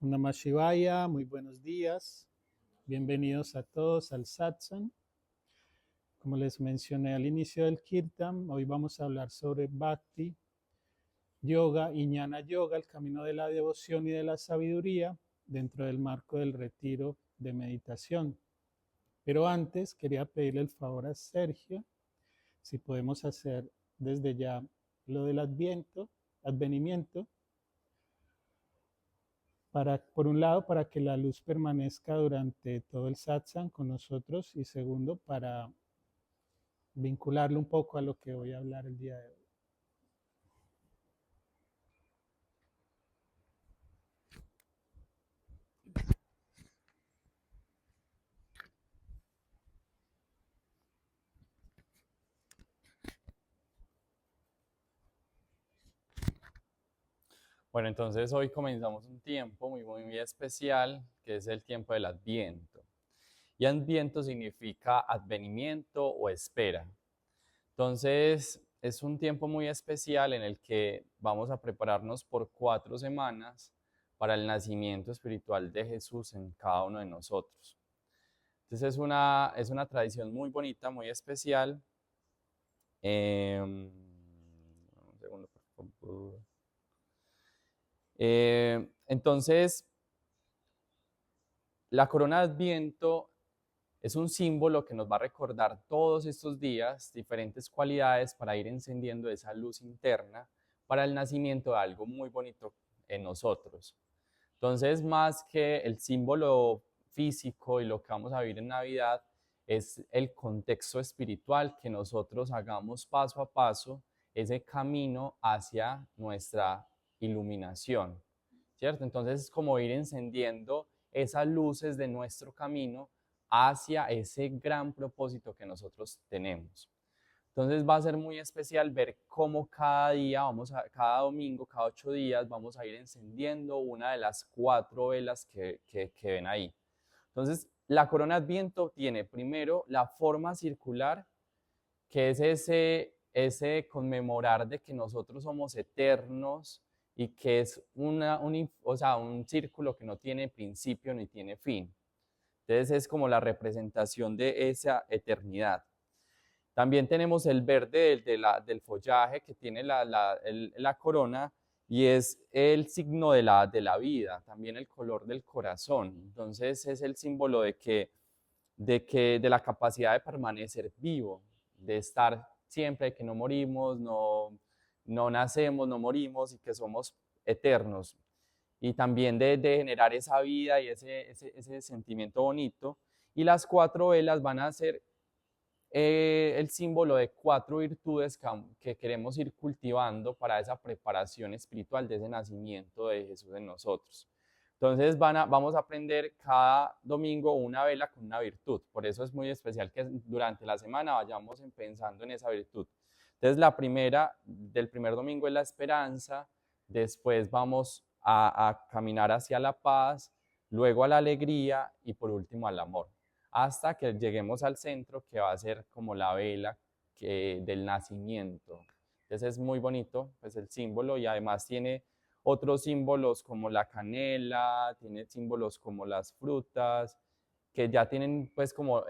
Namah Shivaya, muy buenos días. Bienvenidos a todos al Satsang. Como les mencioné al inicio del Kirtan, hoy vamos a hablar sobre Bhakti, Yoga y Jnana Yoga, el camino de la devoción y de la sabiduría dentro del marco del retiro de meditación. Pero antes quería pedirle el favor a Sergio, si podemos hacer desde ya lo del advenimiento, por un lado, para que la luz permanezca durante todo el satsang con nosotros y segundo, para vincularlo un poco a lo que voy a hablar el día de hoy. Bueno, entonces hoy comenzamos un tiempo muy especial, que es el tiempo del Adviento. Y Adviento significa advenimiento o espera. Entonces, es un tiempo muy especial en el que vamos a prepararnos por 4 semanas para el nacimiento espiritual de Jesús en cada uno de nosotros. Entonces, es una tradición muy bonita, muy especial. Un segundo, por favor. Entonces, la corona de Adviento es un símbolo que nos va a recordar todos estos días diferentes cualidades para ir encendiendo esa luz interna para el nacimiento de algo muy bonito en nosotros. Entonces, más que el símbolo físico y lo que vamos a vivir en Navidad, es el contexto espiritual que nosotros hagamos paso a paso ese camino hacia nuestra iluminación, ¿cierto? Entonces es como ir encendiendo esas luces de nuestro camino hacia ese gran propósito que nosotros tenemos. Entonces va a ser muy especial ver cómo cada día, cada domingo, cada 8 días, vamos a ir encendiendo una de las 4 velas que ven ahí. Entonces, la corona Adviento tiene primero la forma circular, que es ese conmemorar de que nosotros somos eternos y que es un círculo que no tiene principio ni tiene fin. Entonces es como la representación de esa eternidad. También tenemos el verde del follaje que tiene la corona y es el signo de la vida, también el color del corazón. Entonces es el símbolo de la capacidad de permanecer vivo, de estar siempre, que no morimos, no nacemos, no morimos y que somos eternos. Y también de generar esa vida y ese sentimiento bonito. Y las 4 velas van a ser el símbolo de 4 virtudes que queremos ir cultivando para esa preparación espiritual de ese nacimiento de Jesús en nosotros. Entonces vamos a aprender cada domingo una vela con una virtud. Por eso es muy especial que durante la semana vayamos pensando en esa virtud. Entonces la primera del primer domingo es la esperanza, después vamos a caminar hacia la paz, luego a la alegría y por último al amor, hasta que lleguemos al centro, que va a ser como la vela del nacimiento. Entonces es muy bonito, pues el símbolo, y además tiene otros símbolos como la canela, tiene símbolos como las frutas, que ya tienen pues como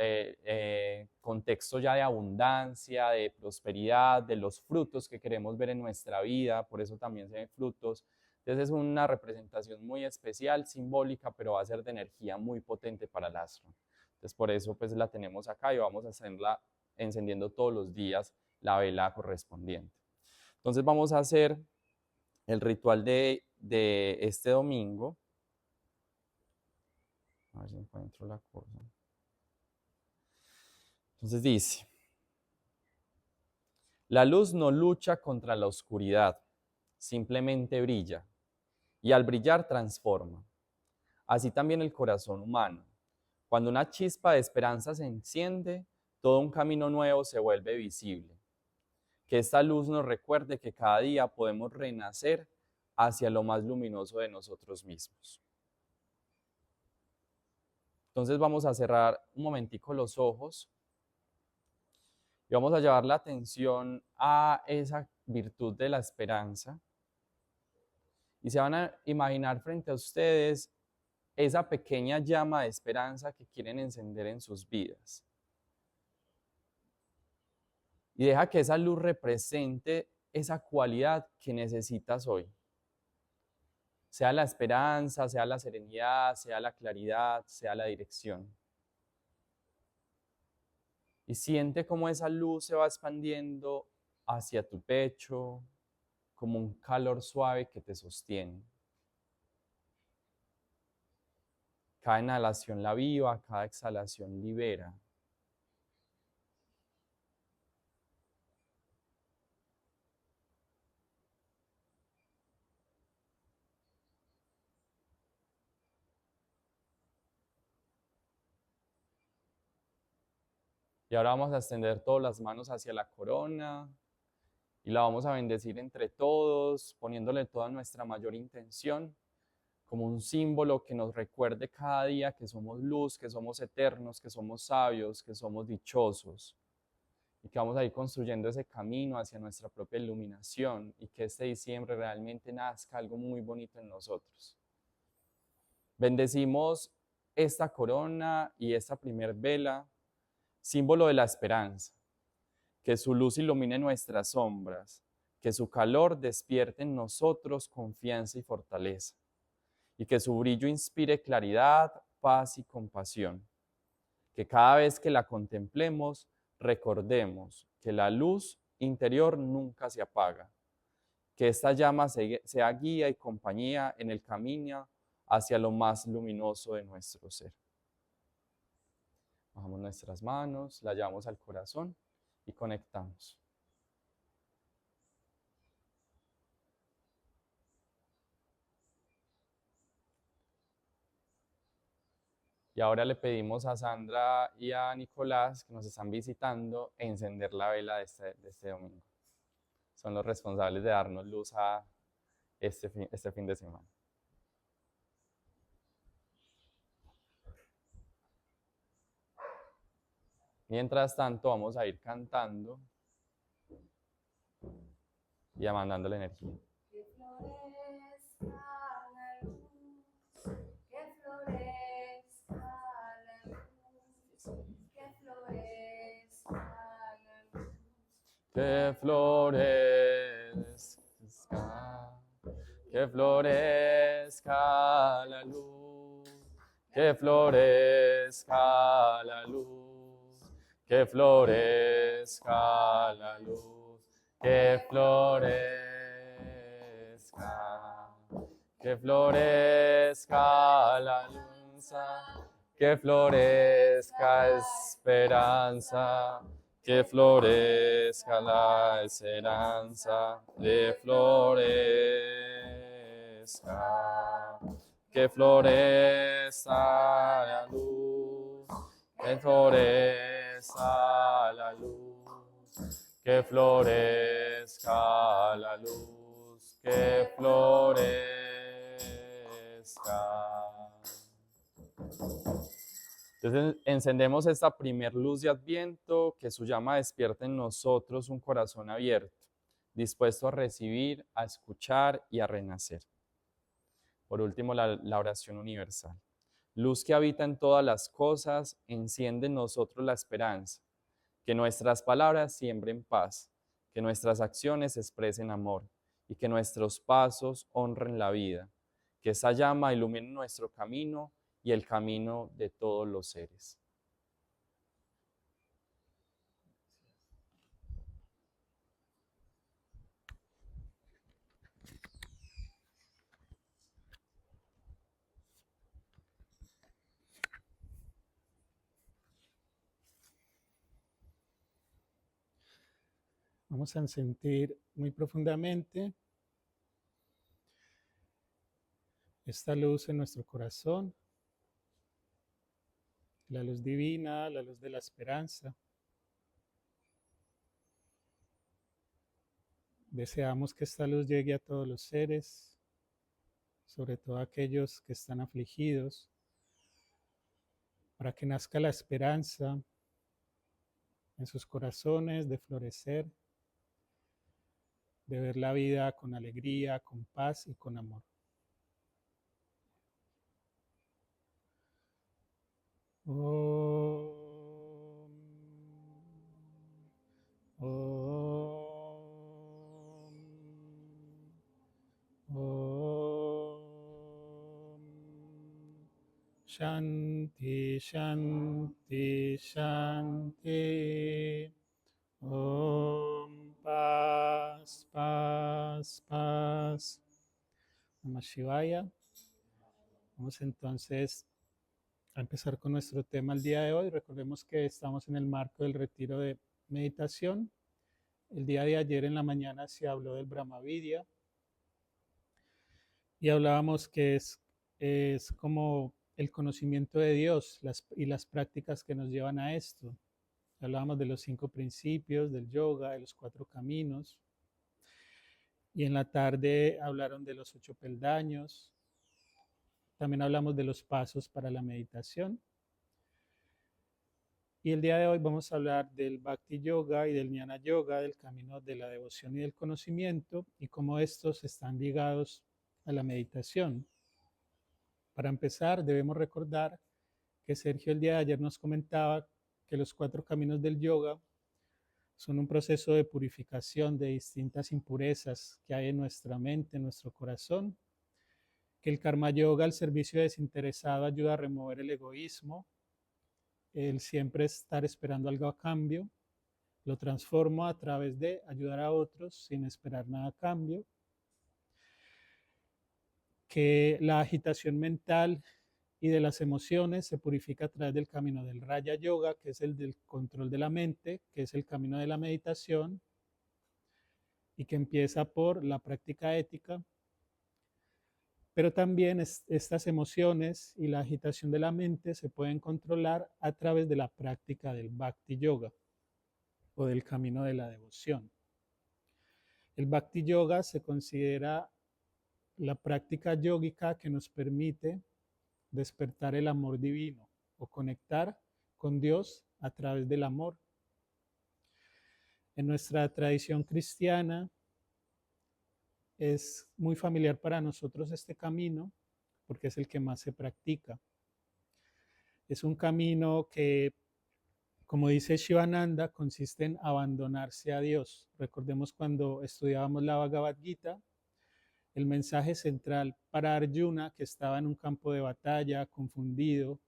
contexto ya de abundancia, de prosperidad, de los frutos que queremos ver en nuestra vida, por eso también se ven frutos. Entonces es una representación muy especial, simbólica, pero va a ser de energía muy potente para el astro. Entonces por eso pues la tenemos acá y vamos a hacerla encendiendo todos los días la vela correspondiente. Entonces vamos a hacer el ritual de este domingo. A ver si encuentro la cosa. Entonces dice, la luz no lucha contra la oscuridad, simplemente brilla, y al brillar transforma. Así también el corazón humano. Cuando una chispa de esperanza se enciende, todo un camino nuevo se vuelve visible. Que esta luz nos recuerde que cada día podemos renacer hacia lo más luminoso de nosotros mismos. Entonces vamos a cerrar un momentico los ojos y vamos a llevar la atención a esa virtud de la esperanza. Y se van a imaginar frente a ustedes esa pequeña llama de esperanza que quieren encender en sus vidas. Y deja que esa luz represente esa cualidad que necesitas hoy. Sea la esperanza, sea la serenidad, sea la claridad, sea la dirección. Y siente cómo esa luz se va expandiendo hacia tu pecho, como un calor suave que te sostiene. Cada inhalación la viva, cada exhalación libera. Y ahora vamos a extender todas las manos hacia la corona y la vamos a bendecir entre todos, poniéndole toda nuestra mayor intención, como un símbolo que nos recuerde cada día que somos luz, que somos eternos, que somos sabios, que somos dichosos. Y que vamos a ir construyendo ese camino hacia nuestra propia iluminación y que este diciembre realmente nazca algo muy bonito en nosotros. Bendecimos esta corona y esta primer vela, símbolo de la esperanza, que su luz ilumine nuestras sombras, que su calor despierte en nosotros confianza y fortaleza, y que su brillo inspire claridad, paz y compasión. Que cada vez que la contemplemos, recordemos que la luz interior nunca se apaga, que esta llama sea guía y compañía en el camino hacia lo más luminoso de nuestro ser. Bajamos nuestras manos, la llevamos al corazón y conectamos. Y ahora le pedimos a Sandra y a Nicolás, que nos están visitando, encender la vela de este domingo. Son los responsables de darnos luz a este fin de semana. Mientras tanto, vamos a ir cantando y mandando la energía. Que florezca la luz, que florezca la luz, que florezca la luz. Que florezca la luz, que florezca la luz, que florezca la luz, que florezca, que florezca la luz, que florezca esperanza, que florezca la esperanza, que florezca, que florezca la luz, que florezca la luz, que florezca la luz, que florezca. Entonces encendemos esta primer luz de Adviento, que su llama despierta en nosotros un corazón abierto, dispuesto a recibir, a escuchar y a renacer. Por último, la oración universal. Luz que habita en todas las cosas, enciende en nosotros la esperanza. Que nuestras palabras siembren paz, que nuestras acciones expresen amor y que nuestros pasos honren la vida. Que esa llama ilumine nuestro camino y el camino de todos los seres. Vamos a sentir muy profundamente esta luz en nuestro corazón, la luz divina, la luz de la esperanza. Deseamos que esta luz llegue a todos los seres, sobre todo a aquellos que están afligidos, para que nazca la esperanza en sus corazones de florecer, de ver la vida con alegría, con paz y con amor. Om. Om. Om. Shanti, Shanti, Shanti. Om. Paz, paz, paz. Namah Shivaya. Vamos entonces a empezar con nuestro tema el día de hoy. Recordemos que estamos en el marco del retiro de meditación. El día de ayer en la mañana se habló del Brahmavidya y hablábamos que es como el conocimiento de Dios y las prácticas que nos llevan a esto. Hablábamos de los 5 principios, del yoga, de los 4 caminos. Y en la tarde hablaron de los 8 peldaños. También hablamos de los pasos para la meditación. Y el día de hoy vamos a hablar del Bhakti Yoga y del Jnana Yoga, del camino de la devoción y del conocimiento, y cómo estos están ligados a la meditación. Para empezar, debemos recordar que Sergio el día de ayer nos comentaba que los 4 caminos del yoga son un proceso de purificación de distintas impurezas que hay en nuestra mente, en nuestro corazón, que el Karma Yoga, el servicio desinteresado, ayuda a remover el egoísmo, el siempre estar esperando algo a cambio, lo transformo a través de ayudar a otros sin esperar nada a cambio, que la agitación mental y de las emociones se purifica a través del camino del Raya Yoga, que es el del control de la mente, que es el camino de la meditación, y que empieza por la práctica ética, pero también estas emociones y la agitación de la mente se pueden controlar a través de la práctica del Bhakti Yoga o del camino de la devoción. El Bhakti Yoga se considera la práctica yógica que nos permite despertar el amor divino o conectar con Dios a través del amor. En nuestra tradición cristiana es muy familiar para nosotros este camino porque es el que más se practica. Es un camino que, como dice Shivananda, consiste en abandonarse a Dios. Recordemos cuando estudiábamos la Bhagavad Gita, el mensaje central para Arjuna, que estaba en un campo de batalla, confundido,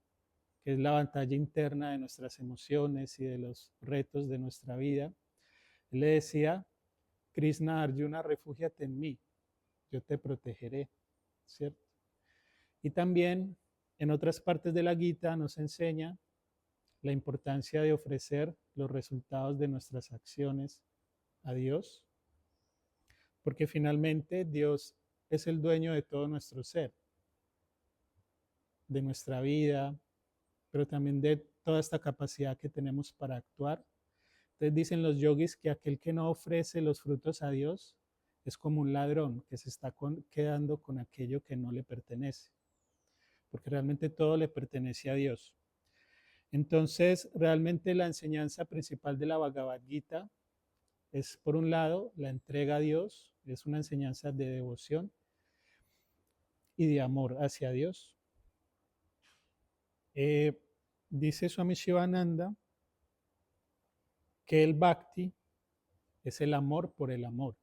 que es la batalla interna de nuestras emociones y de los retos de nuestra vida, él le decía: Krishna, Arjuna, refúgiate en mí, yo te protegeré, ¿cierto? Y también en otras partes de la Gita nos enseña la importancia de ofrecer los resultados de nuestras acciones a Dios, porque finalmente Dios es el dueño de todo nuestro ser, de nuestra vida, pero también de toda esta capacidad que tenemos para actuar. Entonces dicen los yogis que aquel que no ofrece los frutos a Dios es como un ladrón que se está quedando con aquello que no le pertenece, porque realmente todo le pertenece a Dios. Entonces, realmente la enseñanza principal de la Bhagavad Gita es, por un lado, la entrega a Dios, es una enseñanza de devoción y de amor hacia Dios. Dice Swami Shivananda que el Bhakti es el amor por el amor.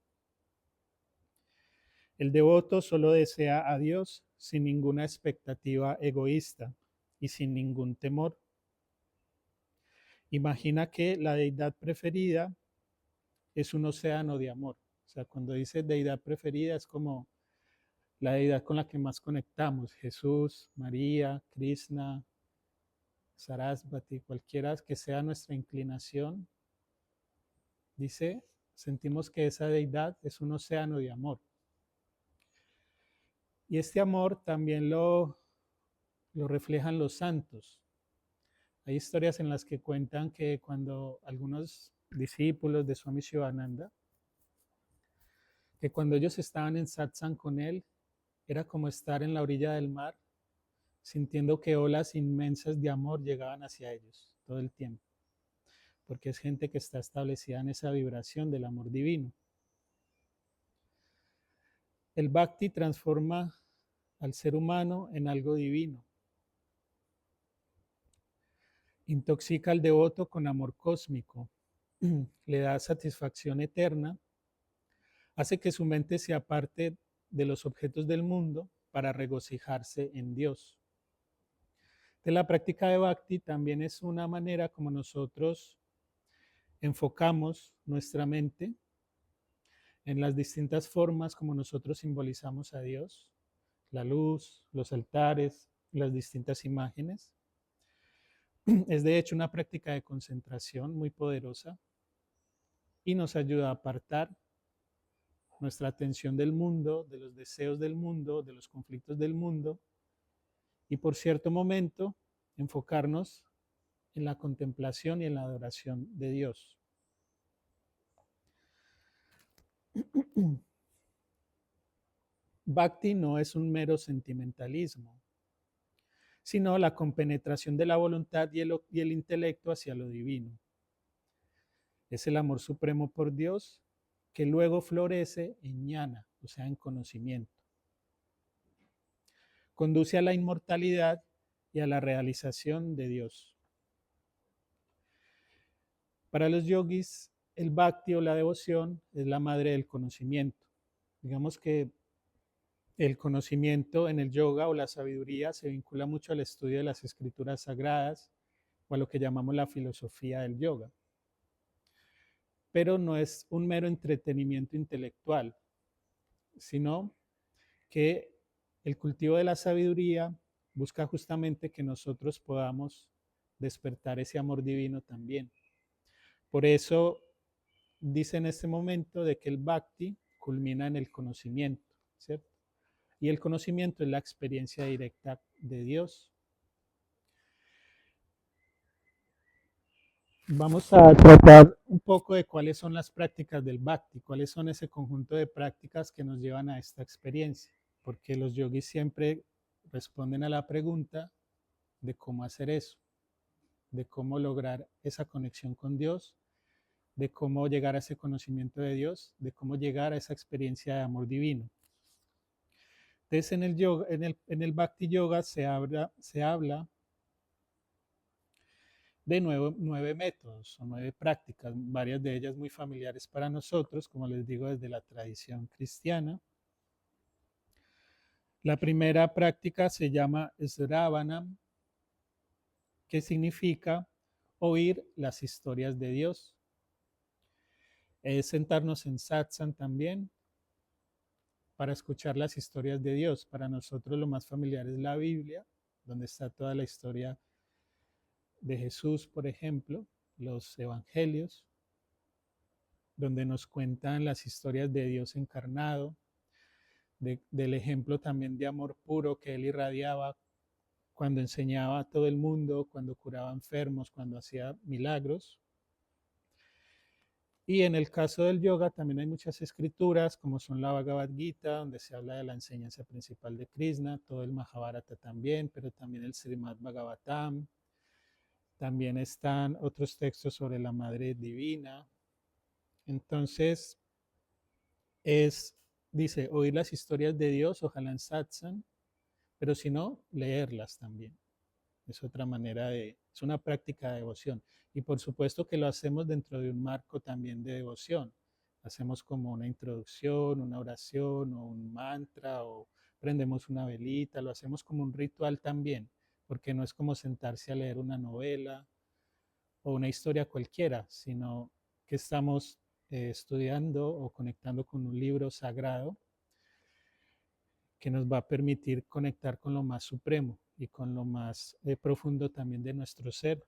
El devoto solo desea a Dios sin ninguna expectativa egoísta y sin ningún temor. Imagina que la deidad preferida es un océano de amor. O sea, cuando dice deidad preferida es como la deidad con la que más conectamos. Jesús, María, Krishna, Sarasvati, cualquiera que sea nuestra inclinación. Dice, sentimos que esa deidad es un océano de amor. Y este amor también lo reflejan los santos. Hay historias en las que cuentan que cuando algunos discípulos de Swami Shivananda, que cuando ellos estaban en satsang con él, era como estar en la orilla del mar, sintiendo que olas inmensas de amor llegaban hacia ellos todo el tiempo, porque es gente que está establecida en esa vibración del amor divino. El Bhakti transforma al ser humano en algo divino. Intoxica al devoto con amor cósmico, le da satisfacción eterna, hace que su mente se aparte de los objetos del mundo para regocijarse en Dios. De la práctica de Bhakti también es una manera como nosotros enfocamos nuestra mente en las distintas formas como nosotros simbolizamos a Dios, la luz, los altares, las distintas imágenes. Es de hecho una práctica de concentración muy poderosa y nos ayuda a apartar nuestra atención del mundo, de los deseos del mundo, de los conflictos del mundo y por cierto momento enfocarnos en la contemplación y en la adoración de Dios. Bhakti no es un mero sentimentalismo, sino la compenetración de la voluntad y el intelecto hacia lo divino. Es el amor supremo por Dios que luego florece en jnana, o sea, en conocimiento. Conduce a la inmortalidad y a la realización de Dios. Para los yogis, el bhakti o la devoción es la madre del conocimiento. Digamos que el conocimiento en el yoga o la sabiduría se vincula mucho al estudio de las escrituras sagradas o a lo que llamamos la filosofía del yoga. Pero no es un mero entretenimiento intelectual, sino que el cultivo de la sabiduría busca justamente que nosotros podamos despertar ese amor divino también. Por eso dice en este momento de que el bhakti culmina en el conocimiento, ¿cierto? Y el conocimiento es la experiencia directa de Dios. Vamos a tratar un poco de cuáles son las prácticas del bhakti, cuáles son ese conjunto de prácticas que nos llevan a esta experiencia, porque los yogis siempre responden a la pregunta de cómo hacer eso, de cómo lograr esa conexión con Dios, de cómo llegar a ese conocimiento de Dios, de cómo llegar a esa experiencia de amor divino. Entonces en el yoga, en el Bhakti Yoga se habla de nueve métodos o 9 prácticas, varias de ellas muy familiares para nosotros, como les digo, desde la tradición cristiana. La primera práctica se llama Sravanam, que significa oír las historias de Dios. Es sentarnos en satsang también para escuchar las historias de Dios. Para nosotros lo más familiar es la Biblia, donde está toda la historia de Jesús, por ejemplo, los evangelios, donde nos cuentan las historias de Dios encarnado, del ejemplo también de amor puro que él irradiaba cuando enseñaba a todo el mundo, cuando curaba enfermos, cuando hacía milagros. Y en el caso del yoga también hay muchas escrituras, como son la Bhagavad Gita, donde se habla de la enseñanza principal de Krishna, todo el Mahabharata también, pero también el Srimad Bhagavatam. También están otros textos sobre la Madre Divina. Entonces, dice, oír las historias de Dios, ojalá en satsang, pero si no, leerlas también. Es otra manera es una práctica de devoción. Y por supuesto que lo hacemos dentro de un marco también de devoción. Hacemos como una introducción, una oración o un mantra o prendemos una velita, lo hacemos como un ritual también, porque no es como sentarse a leer una novela o una historia cualquiera, sino que estamos estudiando o conectando con un libro sagrado que nos va a permitir conectar con lo más supremo y con lo más profundo también de nuestro ser.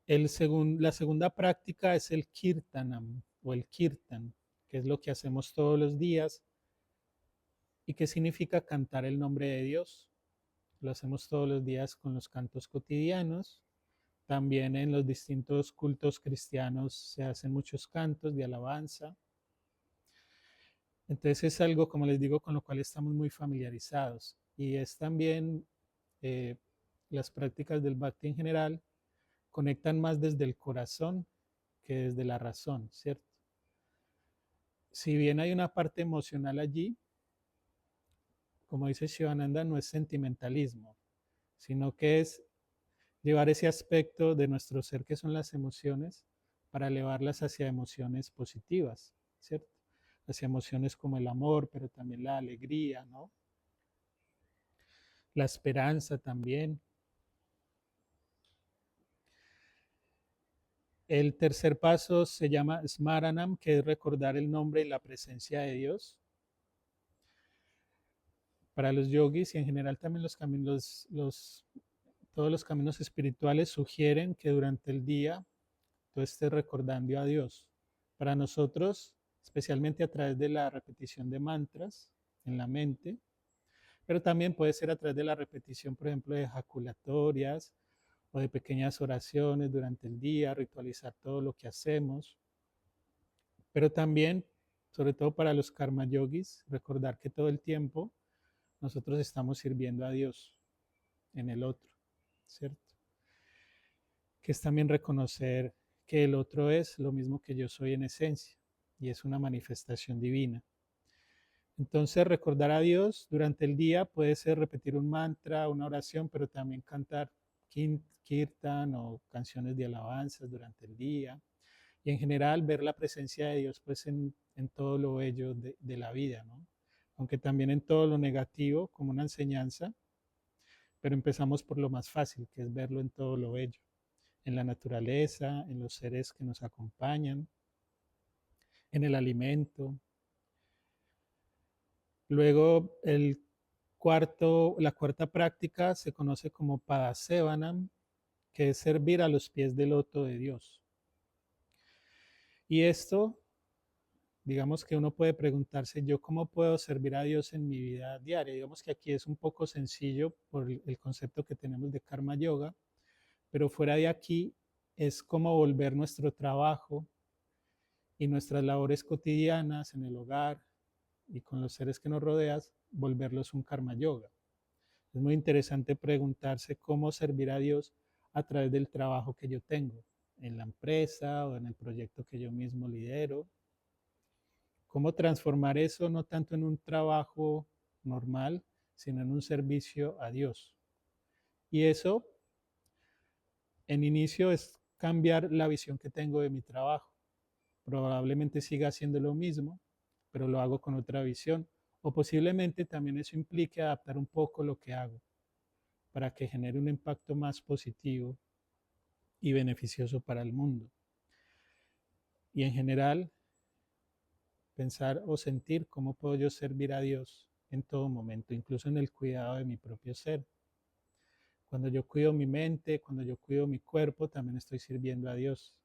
La segunda práctica es el kirtanam o el kirtan, que es lo que hacemos todos los días y que significa cantar el nombre de Dios. Lo hacemos todos los días con los cantos cotidianos. También en los distintos cultos cristianos se hacen muchos cantos de alabanza. Entonces es algo, como les digo, con lo cual estamos muy familiarizados. Y es también las prácticas del Bhakti en general conectan más desde el corazón que desde la razón, ¿cierto? Si bien hay una parte emocional allí, como dice Shivananda, no es sentimentalismo, sino que es llevar ese aspecto de nuestro ser que son las emociones para elevarlas hacia emociones positivas, ¿cierto? Hacia emociones como el amor, pero también la alegría, ¿no? La esperanza también. El tercer paso se llama Smaranam, que es recordar el nombre y la presencia de Dios. Para los yogis y en general también los caminos, todos los caminos espirituales sugieren que durante el día tú estés recordando a Dios. Para nosotros, especialmente a través de la repetición de mantras en la mente, pero también puede ser a través de la repetición, por ejemplo, de ejaculatorias o de pequeñas oraciones durante el día, ritualizar todo lo que hacemos. Pero también, sobre todo para los karma yogis, recordar que todo el tiempo nosotros estamos sirviendo a Dios en el otro, ¿cierto? Que es también reconocer que el otro es lo mismo que yo soy en esencia y es una manifestación divina. Entonces, recordar a Dios durante el día puede ser repetir un mantra, una oración, pero también cantar kirtan o canciones de alabanzas durante el día. Y en general ver la presencia de Dios pues en todo lo bello de la vida, ¿no? Aunque también en todo lo negativo como una enseñanza, pero empezamos por lo más fácil, que es verlo en todo lo bello, en la naturaleza, en los seres que nos acompañan, en el alimento. Luego la cuarta práctica se conoce como Padasevanam, que es servir a los pies del loto de Dios. Y esto, digamos que uno puede preguntarse, ¿yo cómo puedo servir a Dios en mi vida diaria? Digamos que aquí es un poco sencillo por el concepto que tenemos de karma yoga, pero fuera de aquí es como volver nuestro trabajo y nuestras labores cotidianas en el hogar y con los seres que nos rodean, volverlos un karma yoga. Es muy interesante preguntarse cómo servir a Dios a través del trabajo que yo tengo en la empresa o en el proyecto que yo mismo lidero. Cómo transformar eso no tanto en un trabajo normal, sino en un servicio a Dios. Y eso, en inicio, es cambiar la visión que tengo de mi trabajo. Probablemente siga haciendo lo mismo, pero lo hago con otra visión. O posiblemente también eso implique adaptar un poco lo que hago para que genere un impacto más positivo y beneficioso para el mundo. Y en general, pensar o sentir cómo puedo yo servir a Dios en todo momento, incluso en el cuidado de mi propio ser. Cuando yo cuido mi mente, cuando yo cuido mi cuerpo, también estoy sirviendo a Dios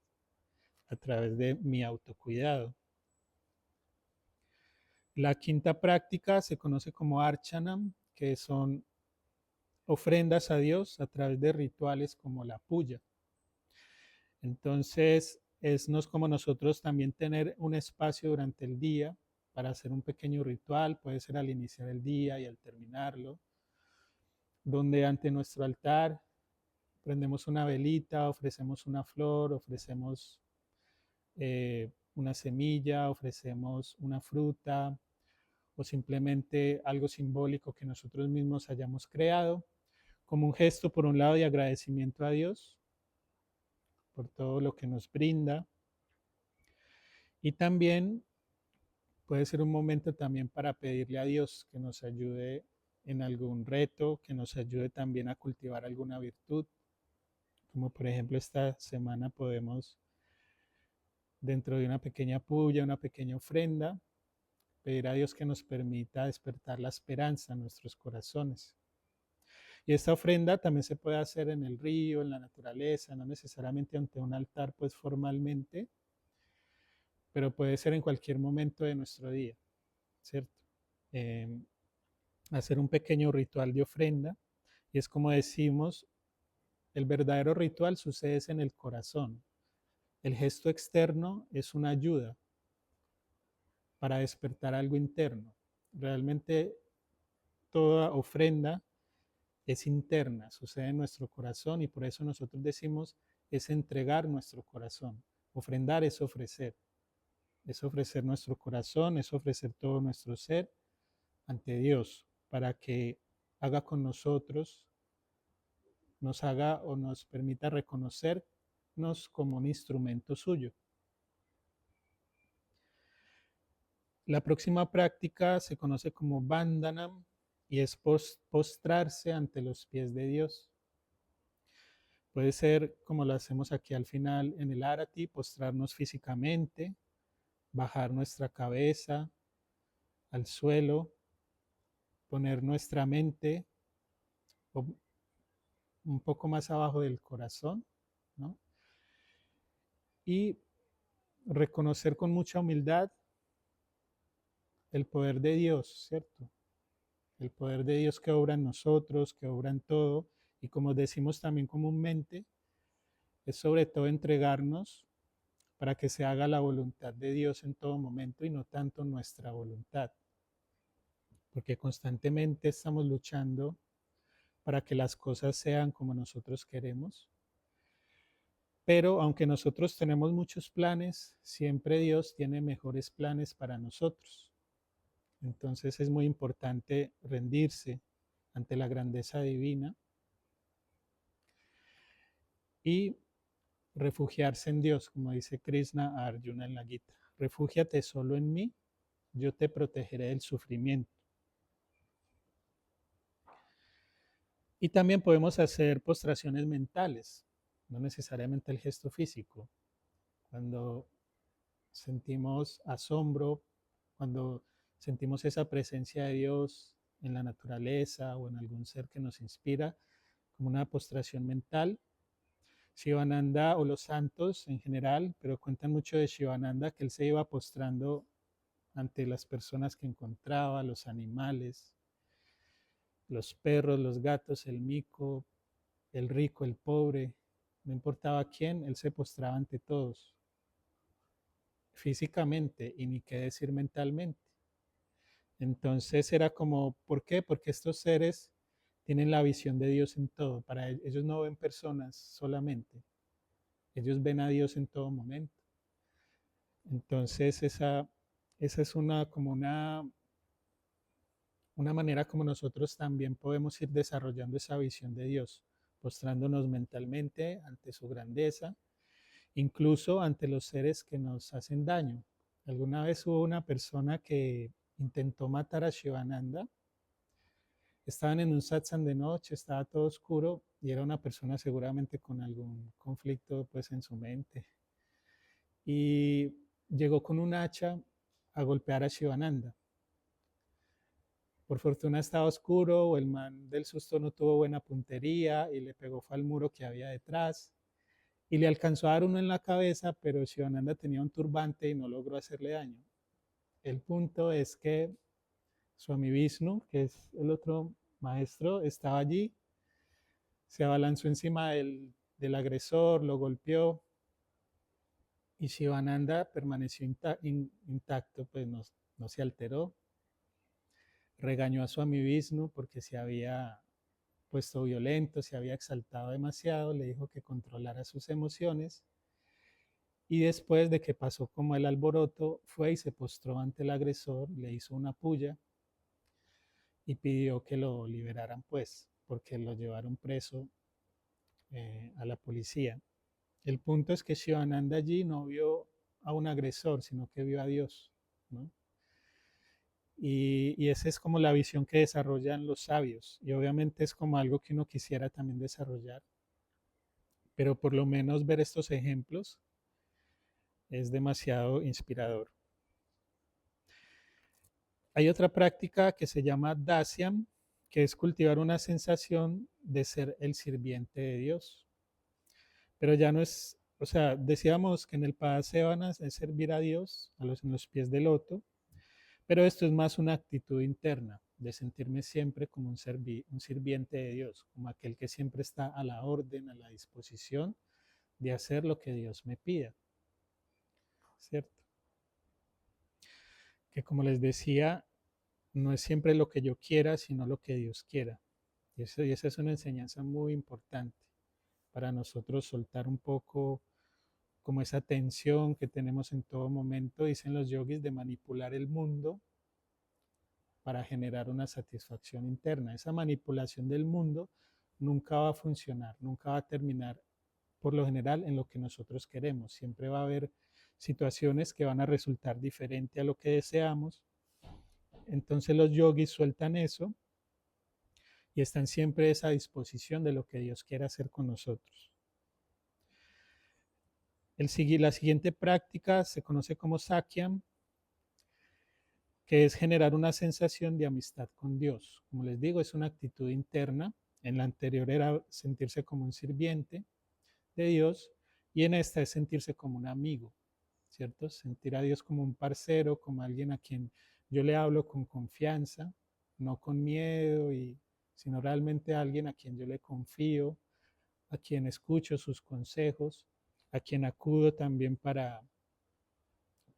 a través de mi autocuidado. La quinta práctica se conoce como Archanam, que son ofrendas a Dios a través de rituales como la puya. Entonces, no es como nosotros también tener un espacio durante el día para hacer un pequeño ritual, puede ser al iniciar el día y al terminarlo, donde ante nuestro altar prendemos una velita, ofrecemos una flor, ofrecemos una semilla, ofrecemos una fruta o simplemente algo simbólico que nosotros mismos hayamos creado, como un gesto por un lado de agradecimiento a Dios por todo lo que nos brinda y también puede ser un momento también para pedirle a Dios que nos ayude en algún reto, que nos ayude también a cultivar alguna virtud, como por ejemplo esta semana podemos, dentro de una pequeña puya, una pequeña ofrenda, pedir a Dios que nos permita despertar la esperanza en nuestros corazones. Y esta ofrenda también se puede hacer en el río, en la naturaleza, no necesariamente ante un altar, pues formalmente, pero puede ser en cualquier momento de nuestro día, ¿cierto? Eh, hacer un pequeño ritual de ofrenda y es como decimos, el verdadero ritual sucede en el corazón. El gesto externo es una ayuda para despertar algo interno. Realmente toda ofrenda es interna, sucede en nuestro corazón y por eso nosotros decimos es entregar nuestro corazón. Ofrendar es ofrecer nuestro corazón, es ofrecer todo nuestro ser ante Dios para que haga con nosotros nos haga o nos permita reconocernos como un instrumento suyo. La próxima práctica se conoce como Vandanam y es postrarse ante los pies de Dios. Puede ser como lo hacemos aquí al final en el Arati, postrarnos físicamente, bajar nuestra cabeza al suelo, poner nuestra mente un poco más abajo del corazón, ¿no? Y reconocer con mucha humildad el poder de Dios, ¿cierto? El poder de Dios que obra en nosotros, que obra en todo, y como decimos también comúnmente, es sobre todo entregarnos para que se haga la voluntad de Dios en todo momento y no tanto nuestra voluntad, porque constantemente estamos luchando para que las cosas sean como nosotros queremos. Pero aunque nosotros tenemos muchos planes, siempre Dios tiene mejores planes para nosotros. Entonces es muy importante rendirse ante la grandeza divina y refugiarse en Dios, como dice Krishna a Arjuna en la Gita. Refúgiate solo en mí, yo te protegeré del sufrimiento. Y también podemos hacer postraciones mentales, no necesariamente el gesto físico. Cuando sentimos asombro, cuando sentimos esa presencia de Dios en la naturaleza o en algún ser que nos inspira, como una postración mental. Shivananda o los santos en general, pero cuentan mucho de Shivananda que él se iba postrando ante las personas que encontraba, los animales, los perros, los gatos, el mico, el rico, el pobre, no importaba quién, él se postraba ante todos, físicamente y ni qué decir mentalmente. Entonces era como, ¿por qué? Porque estos seres tienen la visión de Dios en todo. Para ellos no ven personas solamente, ellos ven a Dios en todo momento. Entonces esa es una manera como nosotros también podemos ir desarrollando esa visión de Dios, postrándonos mentalmente ante su grandeza, incluso ante los seres que nos hacen daño. Alguna vez hubo una persona que intentó matar a Shivananda. Estaban en un satsang de noche, estaba todo oscuro y era una persona seguramente con algún conflicto pues en su mente. Y llegó con un hacha a golpear a Shivananda. Por fortuna estaba oscuro o el man del susto no tuvo buena puntería y le pegó fue al muro que había detrás y le alcanzó a dar uno en la cabeza, pero Shivananda tenía un turbante y no logró hacerle daño. El punto es que Swami Vishnu, que es el otro maestro, estaba allí, se abalanzó encima del agresor, lo golpeó y Shivananda permaneció intacto, pues no se alteró. Regañó a Swami Vishnu porque se había puesto violento, se había exaltado demasiado, le dijo que controlara sus emociones y después de que pasó como el alboroto, fue y se postró ante el agresor, le hizo una puya y pidió que lo liberaran pues, porque lo llevaron preso a la policía. El punto es que Shivananda allí no vio a un agresor, sino que vio a Dios, ¿no? Y esa es como la visión que desarrollan los sabios. Y obviamente es como algo que uno quisiera también desarrollar. Pero por lo menos ver estos ejemplos es demasiado inspirador. Hay otra práctica que se llama Dasyam, que es cultivar una sensación de ser el sirviente de Dios. Pero ya no es, o sea, decíamos que en el Padasevana es servir a Dios en los pies del loto, pero esto es más una actitud interna, de sentirme siempre como un sirviente de Dios, como aquel que siempre está a la orden, a la disposición de hacer lo que Dios me pida, ¿cierto? Que como les decía, no es siempre lo que yo quiera, sino lo que Dios quiera. Y esa es una enseñanza muy importante para nosotros soltar un poco como esa tensión que tenemos en todo momento, dicen los yogis, de manipular el mundo para generar una satisfacción interna. Esa manipulación del mundo nunca va a funcionar, nunca va a terminar por lo general en lo que nosotros queremos. Siempre va a haber situaciones que van a resultar diferente a lo que deseamos. Entonces los yogis sueltan eso y están siempre a esa disposición de lo que Dios quiere hacer con nosotros. La siguiente práctica se conoce como Sakyam, que es generar una sensación de amistad con Dios. Como les digo, es una actitud interna. En la anterior era sentirse como un sirviente de Dios y en esta es sentirse como un amigo, ¿cierto? Sentir a Dios como un parcero, como alguien a quien yo le hablo con confianza, no con miedo, sino realmente a alguien a quien yo le confío, a quien escucho sus consejos, a quien acudo también para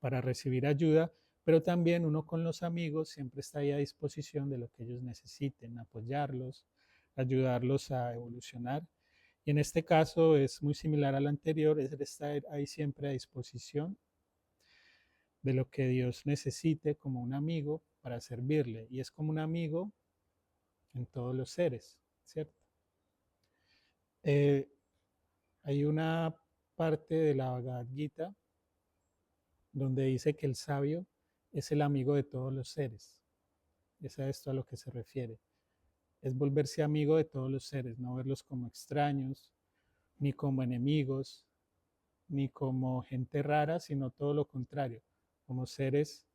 recibir ayuda, pero también uno con los amigos siempre está ahí a disposición de lo que ellos necesiten, apoyarlos, ayudarlos a evolucionar. Y en este caso es muy similar al anterior, es estar ahí siempre a disposición de lo que Dios necesite como un amigo para servirle. Y es como un amigo en todos los seres, ¿cierto? Hay una parte de la Bhagavad Gita donde dice que el sabio es el amigo de todos los seres. Es a esto a lo que se refiere. Es volverse amigo de todos los seres, no verlos como extraños, ni como enemigos, ni como gente rara, sino todo lo contrario, como seres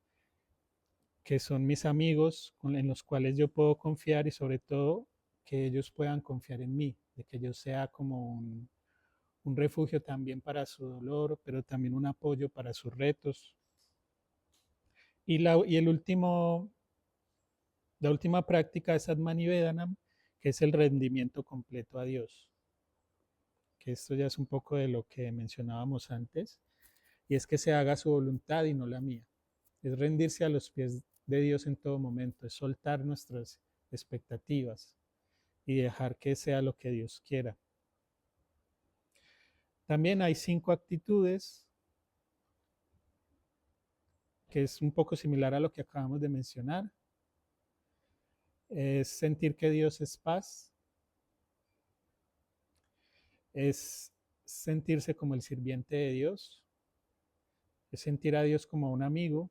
que son mis amigos, en los cuales yo puedo confiar y sobre todo que ellos puedan confiar en mí, de que yo sea como un refugio también para su dolor, pero también un apoyo para sus retos. Y la última práctica es Atmanivedanam, que es el rendimiento completo a Dios. Que esto ya es un poco de lo que mencionábamos antes, y es que se haga su voluntad y no la mía. Es rendirse a los pies de Dios en todo momento, es soltar nuestras expectativas y dejar que sea lo que Dios quiera. También hay 5 actitudes que es un poco similar a lo que acabamos de mencionar. Es sentir que Dios es paz, es sentirse como el sirviente de Dios, es sentir a Dios como un amigo,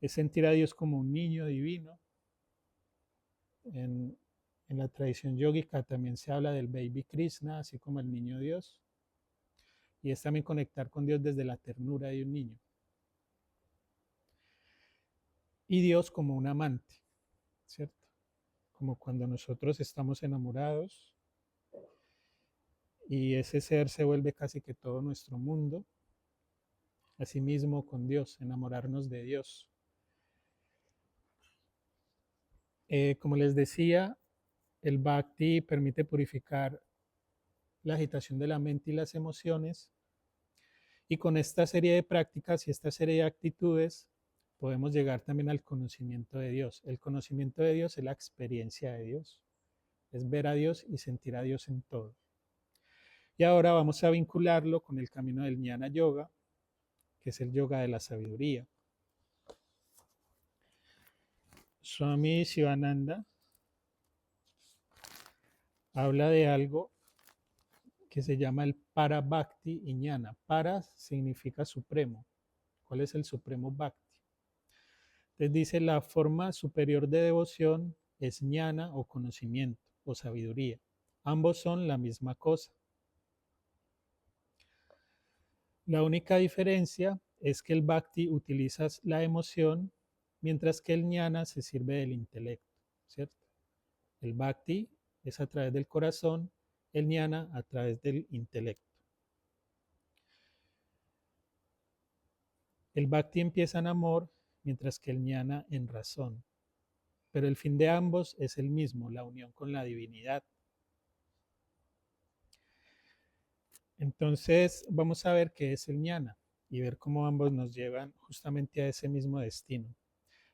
es sentir a Dios como un niño divino. En, en la tradición yógica también se habla del baby Krishna, así como el niño Dios. Y es también conectar con Dios desde la ternura de un niño. Y Dios como un amante, ¿cierto? Como cuando nosotros estamos enamorados y ese ser se vuelve casi que todo nuestro mundo. Asimismo con Dios, enamorarnos de Dios. Como les decía, el Bhakti permite purificar la agitación de la mente y las emociones. Y con esta serie de prácticas y esta serie de actitudes podemos llegar también al conocimiento de Dios. El conocimiento de Dios es la experiencia de Dios. Es ver a Dios y sentir a Dios en todo. Y ahora vamos a vincularlo con el camino del Jnana Yoga, que es el yoga de la sabiduría. Swami Shivananda habla de algo que se llama el Para Bhakti y Jnana. Para significa supremo. ¿Cuál es el supremo Bhakti? Entonces dice, la forma superior de devoción es Jnana o conocimiento o sabiduría. Ambos son la misma cosa. La única diferencia es que el Bhakti utiliza la emoción, mientras que el Jnana se sirve del intelecto, ¿cierto? El Bhakti es a través del corazón, el Jnana a través del intelecto. El Bhakti empieza en amor, mientras que el Jnana en razón. Pero el fin de ambos es el mismo, la unión con la divinidad. Entonces vamos a ver qué es el Jnana y ver cómo ambos nos llevan justamente a ese mismo destino.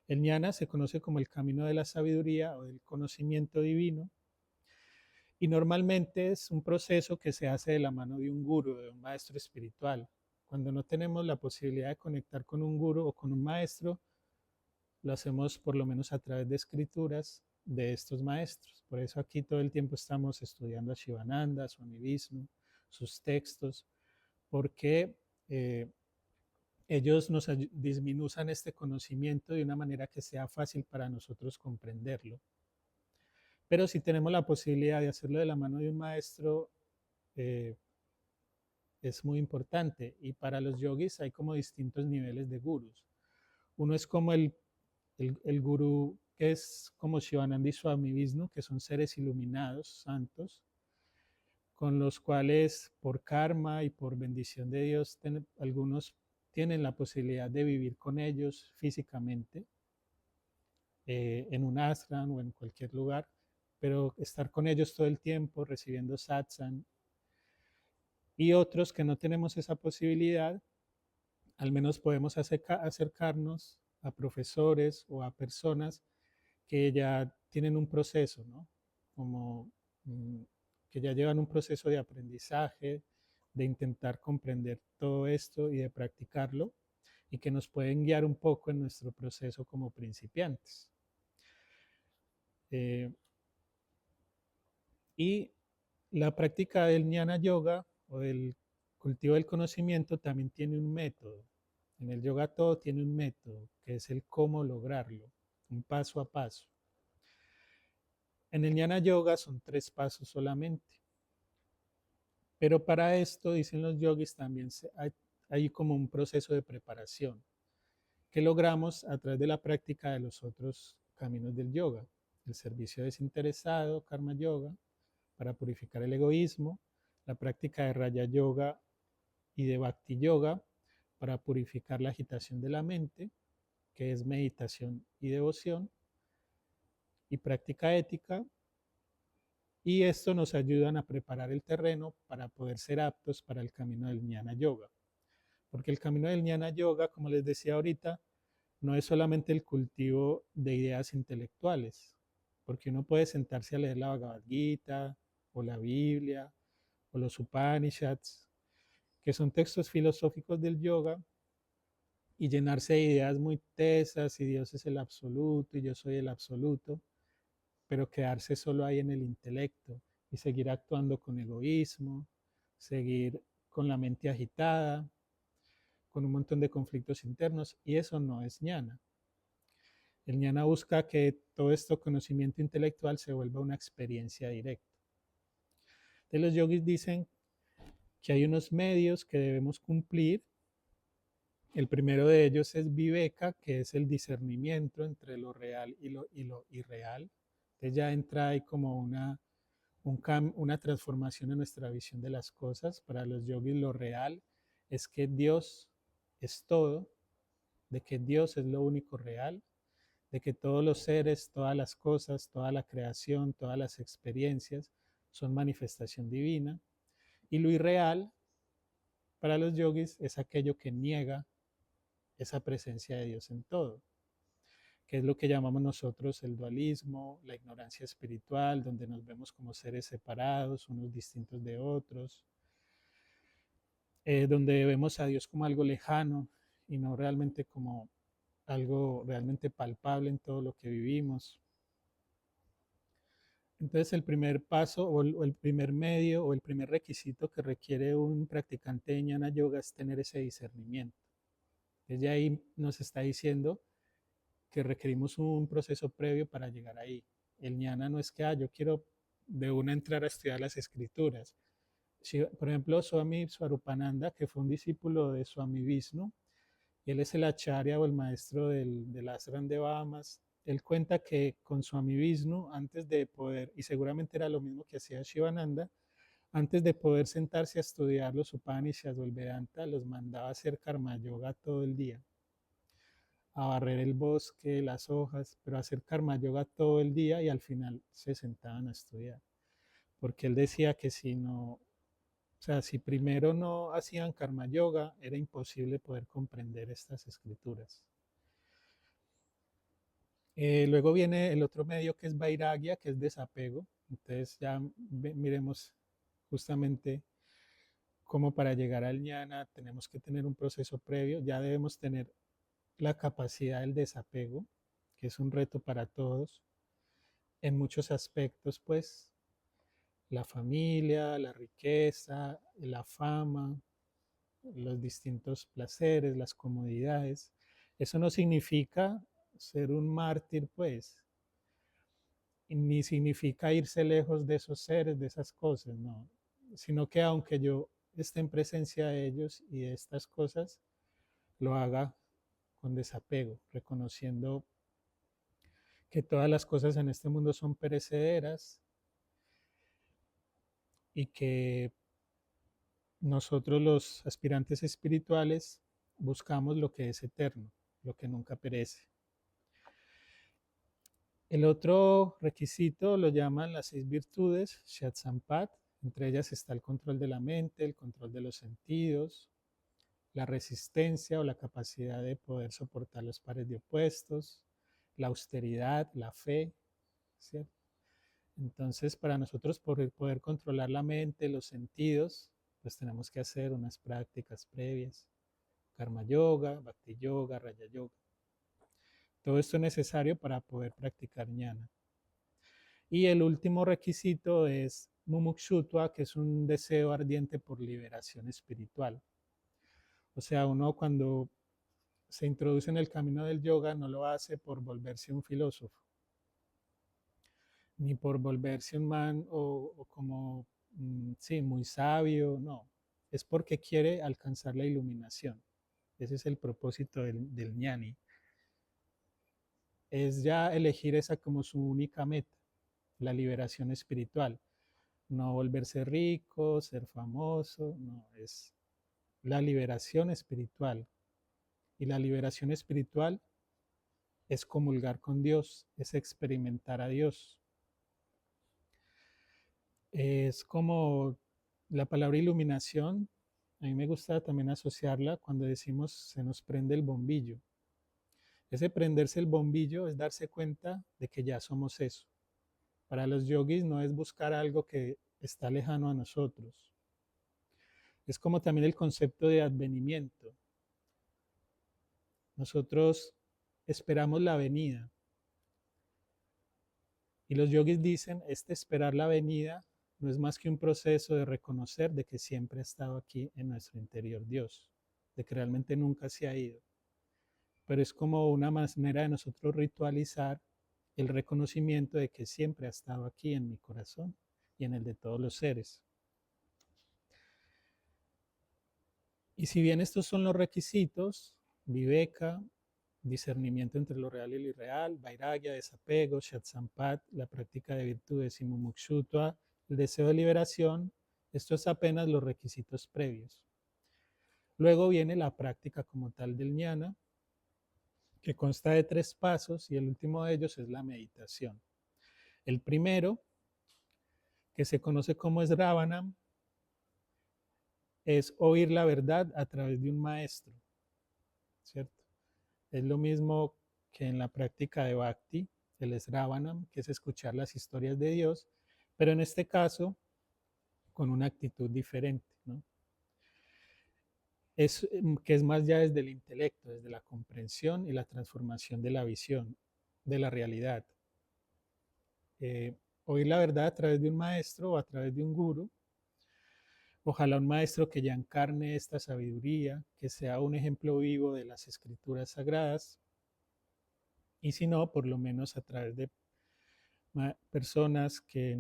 El Jnana se conoce como el camino de la sabiduría o del conocimiento divino y normalmente es un proceso que se hace de la mano de un guru, de un maestro espiritual. Cuando no tenemos la posibilidad de conectar con un guru o con un maestro, lo hacemos por lo menos a través de escrituras de estos maestros. Por eso aquí todo el tiempo estamos estudiando a Shivananda, a Swami Vishnu, sus textos, porque ellos nos disminuyan este conocimiento de una manera que sea fácil para nosotros comprenderlo. Pero si tenemos la posibilidad de hacerlo de la mano de un maestro, es muy importante. Y para los yogis hay como distintos niveles de gurus. Uno es como el gurú que es como Shivananda y Swami Vishnu, que son seres iluminados, santos, con los cuales por karma y por bendición de Dios, algunos tienen la posibilidad de vivir con ellos físicamente, en un ashram o en cualquier lugar, pero estar con ellos todo el tiempo, recibiendo satsang. Y otros que no tenemos esa posibilidad, al menos podemos acercarnos a profesores o a personas que ya tienen un proceso, ¿no? Como que ya llevan un proceso de aprendizaje, de intentar comprender todo esto y de practicarlo, y que nos pueden guiar un poco en nuestro proceso como principiantes. Y la práctica del Jnana Yoga o del cultivo del conocimiento también tiene un método. En el yoga todo tiene un método, que es el cómo lograrlo, un paso a paso. En el Jnana Yoga son 3 pasos solamente. Pero para esto, dicen los yogis, también hay como un proceso de preparación que logramos a través de la práctica de los otros caminos del yoga. El servicio desinteresado, karma yoga, para purificar el egoísmo, la práctica de Raya Yoga y de Bhakti Yoga para purificar la agitación de la mente, que es meditación y devoción, y práctica ética. Y esto nos ayudan a preparar el terreno para poder ser aptos para el camino del Jnana Yoga. Porque el camino del Jnana Yoga, como les decía ahorita, no es solamente el cultivo de ideas intelectuales, porque uno puede sentarse a leer la Bhagavad Gita o la Biblia o los Upanishads, que son textos filosóficos del yoga, y llenarse de ideas muy tesas, y Dios es el absoluto, y yo soy el absoluto, pero quedarse solo ahí en el intelecto y seguir actuando con egoísmo, seguir con la mente agitada, con un montón de conflictos internos, y eso no es jnana. El jnana busca que todo este conocimiento intelectual se vuelva una experiencia directa. De los yogis dicen que hay unos medios que debemos cumplir. El primero de ellos es viveka, que es el discernimiento entre lo real y lo irreal. Entonces ya entra ahí como una transformación en nuestra visión de las cosas. Para los yogis lo real es que Dios es todo, de que Dios es lo único real, de que todos los seres, todas las cosas, toda la creación, todas las experiencias son manifestación divina. Y lo irreal para los yogis es aquello que niega esa presencia de Dios en todo, que es lo que llamamos nosotros el dualismo, la ignorancia espiritual, donde nos vemos como seres separados, unos distintos de otros, donde vemos a Dios como algo lejano y no realmente como algo realmente palpable en todo lo que vivimos. Entonces el primer paso o el primer medio o el primer requisito que requiere un practicante de Jnana Yoga es tener ese discernimiento. Desde ahí nos está diciendo que requerimos un proceso previo para llegar ahí. El jnana no es que yo quiero de una entrar a estudiar las escrituras. Si, por ejemplo, Swami Swarupananda, que fue un discípulo de Swami Vishnu, y él es el acharya o el maestro del ashram de Bahamas, él cuenta que con Swami Vishnu, antes de poder, y seguramente era lo mismo que hacía Shivananda, antes de poder sentarse a estudiar los Upanishads o el Vedanta, los mandaba a hacer karma yoga todo el día, a barrer el bosque, las hojas, pero a hacer karma yoga todo el día, y al final se sentaban a estudiar. Porque él decía que si no, o sea, si primero no hacían karma yoga, era imposible poder comprender estas escrituras. Luego viene el otro medio que es vairagya, que es desapego. Entonces ya miremos justamente cómo para llegar al jnana tenemos que tener un proceso previo, ya debemos tener la capacidad del desapego, que es un reto para todos. en muchos aspectos, pues, la familia, la riqueza, la fama, los distintos placeres, las comodidades. Eso no significa ser un mártir, pues, ni significa irse lejos de esos seres, de esas cosas, no, sino que aunque yo esté en presencia de ellos y de estas cosas, lo haga con desapego, reconociendo que todas las cosas en este mundo son perecederas y que nosotros los aspirantes espirituales buscamos lo que es eterno, lo que nunca perece. El otro requisito lo llaman las 6 virtudes, Shat Sampat. Entre ellas está el control de la mente, el control de los sentidos, la resistencia o la capacidad de poder soportar los pares de opuestos, la austeridad, la fe, ¿cierto? Entonces, para nosotros poder controlar la mente, los sentidos, pues tenemos que hacer unas prácticas previas. Karma Yoga, Bhakti Yoga, Raya Yoga. Todo esto es necesario para poder practicar ñana. Y el último requisito es mumukshutva, que es un deseo ardiente por liberación espiritual. O sea, uno cuando se introduce en el camino del yoga no lo hace por volverse un filósofo, ni por volverse un man o como, sí, muy sabio, no. Es porque quiere alcanzar la iluminación. Ese es el propósito del ñani. Es ya elegir esa como su única meta, la liberación espiritual. No volverse rico, ser famoso, no, es la liberación espiritual. Y la liberación espiritual es comulgar con Dios, es experimentar a Dios. Es como la palabra iluminación, a mí me gusta también asociarla cuando decimos se nos prende el bombillo. Ese prenderse el bombillo es darse cuenta de que ya somos eso. Para los yogis no es buscar algo que está lejano a nosotros. Es como también el concepto de advenimiento. Nosotros esperamos la venida. Y los yogis dicen, este esperar la venida no es más que un proceso de reconocer de que siempre ha estado aquí en nuestro interior Dios, de que realmente nunca se ha ido. Pero es como una manera de nosotros ritualizar el reconocimiento de que siempre ha estado aquí en mi corazón y en el de todos los seres. Y si bien estos son los requisitos, viveka, discernimiento entre lo real y lo irreal, vairagya, desapego, shat sampat, la práctica de virtudes y mumukshutva, el deseo de liberación, esto es apenas los requisitos previos. Luego viene la práctica como tal del ñana, que consta de 3 pasos y el último de ellos es la meditación. El primero, que se conoce como Sravanam, es oír la verdad a través de un maestro, ¿cierto? Es lo mismo que en la práctica de Bhakti, el Sravanam, que es escuchar las historias de Dios, pero en este caso con una actitud diferente, ¿no? Que es más ya desde el intelecto, desde la comprensión y la transformación de la visión, de la realidad. Oír la verdad a través de un maestro o a través de un guru. Ojalá un maestro que ya encarne esta sabiduría, que sea un ejemplo vivo de las escrituras sagradas, y si no, por lo menos a través de personas que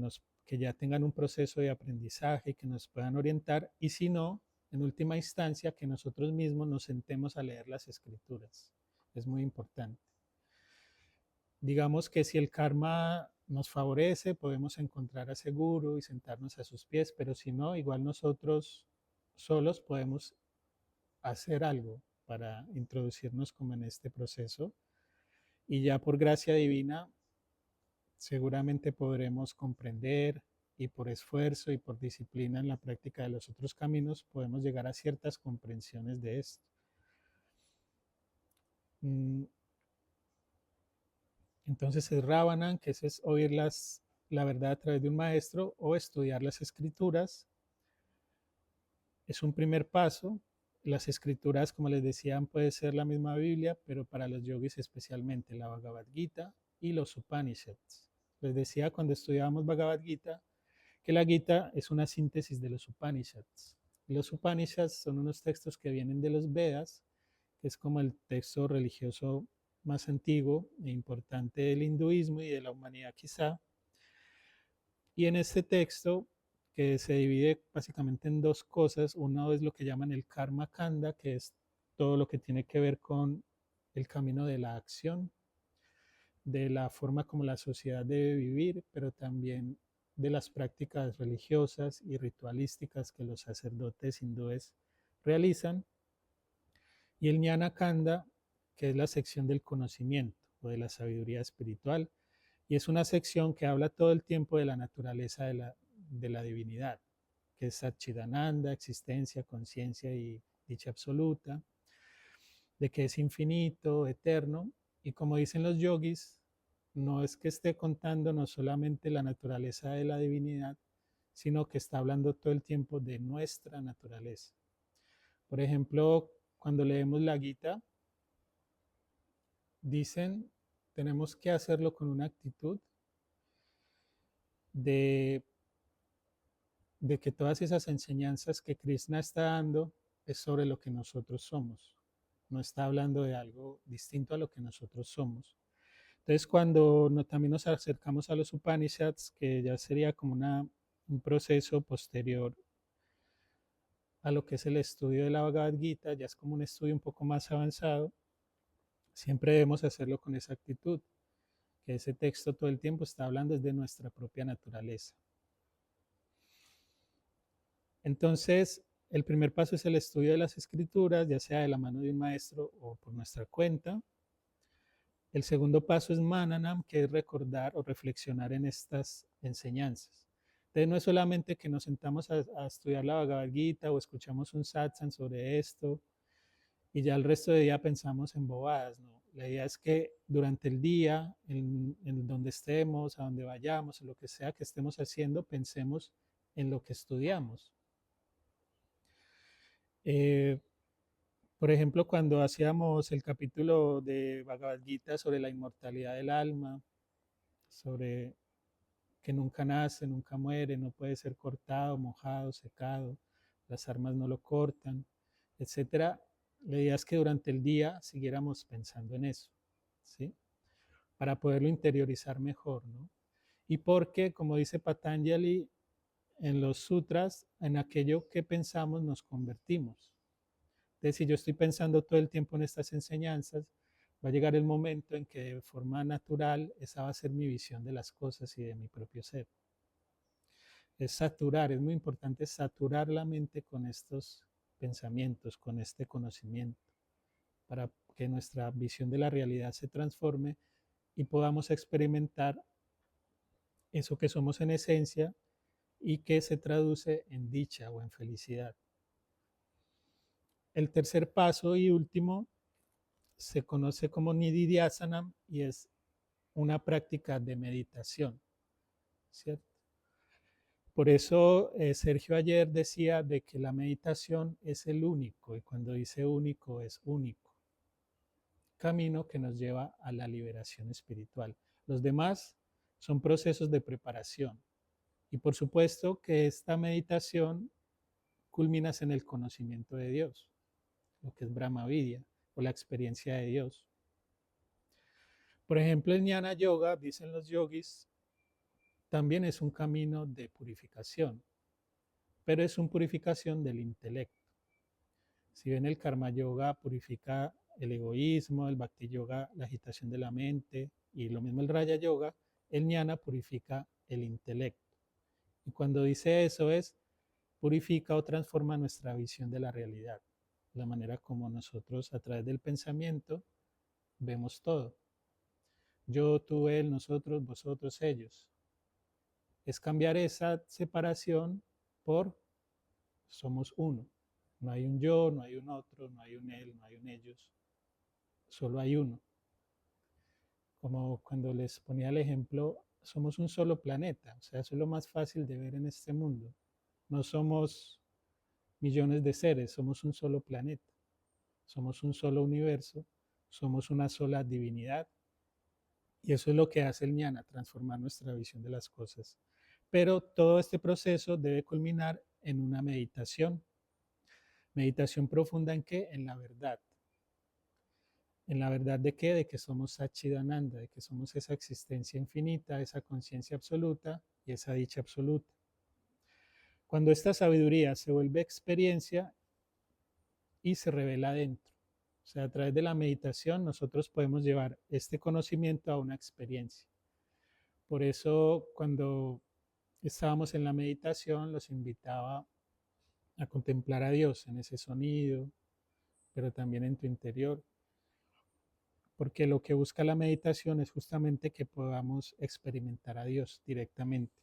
ya tengan un proceso de aprendizaje, que nos puedan orientar, y si no, en última instancia, que nosotros mismos nos sentemos a leer las escrituras. Es muy importante. Digamos que si el karma nos favorece, podemos encontrar a ese guru y sentarnos a sus pies, pero si no, igual nosotros solos podemos hacer algo para introducirnos como en este proceso y ya por gracia divina seguramente podremos comprender y por esfuerzo y por disciplina en la práctica de los otros caminos podemos llegar a ciertas comprensiones de esto. Entonces es Ravanan, que es oír la verdad a través de un maestro o estudiar las escrituras. Es un primer paso. Las escrituras, como les decía, puede ser la misma Biblia, pero para los yogis especialmente la Bhagavad Gita y los Upanishads. Les decía cuando estudiábamos Bhagavad Gita que la Gita es una síntesis de los Upanishads. Los Upanishads son unos textos que vienen de los Vedas, que es como el texto religioso más antiguo e importante del hinduismo y de la humanidad quizá. Y en este texto, que se divide básicamente en dos cosas, uno es lo que llaman el Karma Kanda, que es todo lo que tiene que ver con el camino de la acción, de la forma como la sociedad debe vivir, pero también de las prácticas religiosas y ritualísticas que los sacerdotes hindúes realizan. Y el Jnana Kanda, que es la sección del conocimiento o de la sabiduría espiritual, y es una sección que habla todo el tiempo de la naturaleza de la divinidad, que es Satchidananda, existencia, conciencia y dicha absoluta, de que es infinito, eterno, y como dicen los yogis, no es que esté contando no solamente la naturaleza de la divinidad, sino que está hablando todo el tiempo de nuestra naturaleza. Por ejemplo, cuando leemos la Gita, dicen, tenemos que hacerlo con una actitud de, de que todas esas enseñanzas que Krishna está dando es sobre lo que nosotros somos. No está hablando de algo distinto a lo que nosotros somos. Entonces, cuando también nos acercamos a los Upanishads, que ya sería como un proceso posterior a lo que es el estudio de la Bhagavad Gita, ya es como un estudio un poco más avanzado, siempre debemos hacerlo con esa actitud, que ese texto todo el tiempo está hablando desde nuestra propia naturaleza. Entonces, el primer paso es el estudio de las escrituras, ya sea de la mano de un maestro o por nuestra cuenta. El segundo paso es Mananam, que es recordar o reflexionar en estas enseñanzas. Entonces, no es solamente que nos sentamos a estudiar la Bhagavad Gita o escuchamos un satsang sobre esto y ya el resto del día pensamos en bobadas, ¿no? La idea es que durante el día, en donde estemos, a donde vayamos, en lo que sea que estemos haciendo, pensemos en lo que estudiamos. Por ejemplo, cuando hacíamos el capítulo de Bhagavad Gita sobre la inmortalidad del alma, sobre que nunca nace, nunca muere, no puede ser cortado, mojado, secado, las armas no lo cortan, etcétera. La idea es que durante el día siguiéramos pensando en eso, ¿sí? Para poderlo interiorizar mejor, ¿no? Y porque, como dice Patanjali en los sutras, en aquello que pensamos nos convertimos. Entonces, si yo estoy pensando todo el tiempo en estas enseñanzas, va a llegar el momento en que de forma natural esa va a ser mi visión de las cosas y de mi propio ser. Es saturar, es muy importante saturar la mente con estos pensamientos, con este conocimiento, para que nuestra visión de la realidad se transforme y podamos experimentar eso que somos en esencia y que se traduce en dicha o en felicidad. El tercer paso y último se conoce como Nididhyasana y es una práctica de meditación, ¿cierto? Por eso Sergio ayer decía de que la meditación es el único, y cuando dice único es único, camino que nos lleva a la liberación espiritual. Los demás son procesos de preparación. Y por supuesto que esta meditación culmina en el conocimiento de Dios, lo que es Brahma Vidya o la experiencia de Dios. Por ejemplo, el Jnana Yoga, dicen los yogis, también es un camino de purificación, pero es una purificación del intelecto. Si bien el Karma Yoga purifica el egoísmo, el Bhakti Yoga la agitación de la mente y lo mismo el Raya Yoga, el Jnana purifica el intelecto. Y cuando dice eso es, purifica o transforma nuestra visión de la realidad, la manera como nosotros a través del pensamiento vemos todo. Yo, tú, él, nosotros, vosotros, ellos. Es cambiar esa separación por somos uno. No hay un yo, no hay un otro, no hay un él, no hay un ellos. Solo hay uno. Como cuando les ponía el ejemplo, somos un solo planeta. O sea, eso es lo más fácil de ver en este mundo. No somos millones de seres, somos un solo planeta. Somos un solo universo, somos una sola divinidad Y eso es lo que hace el ñana, transformar nuestra visión de las cosas. Pero todo este proceso debe culminar en una meditación. ¿Meditación profunda en qué? En la verdad. ¿En la verdad de qué? De que somos Satchidananda, de que somos esa existencia infinita, esa conciencia absoluta y esa dicha absoluta. Cuando esta sabiduría se vuelve experiencia y se revela dentro. O sea, a través de la meditación nosotros podemos llevar este conocimiento a una experiencia. Por eso cuando estábamos en la meditación los invitaba a contemplar a Dios en ese sonido, pero también en tu interior. Porque lo que busca la meditación es justamente que podamos experimentar a Dios directamente.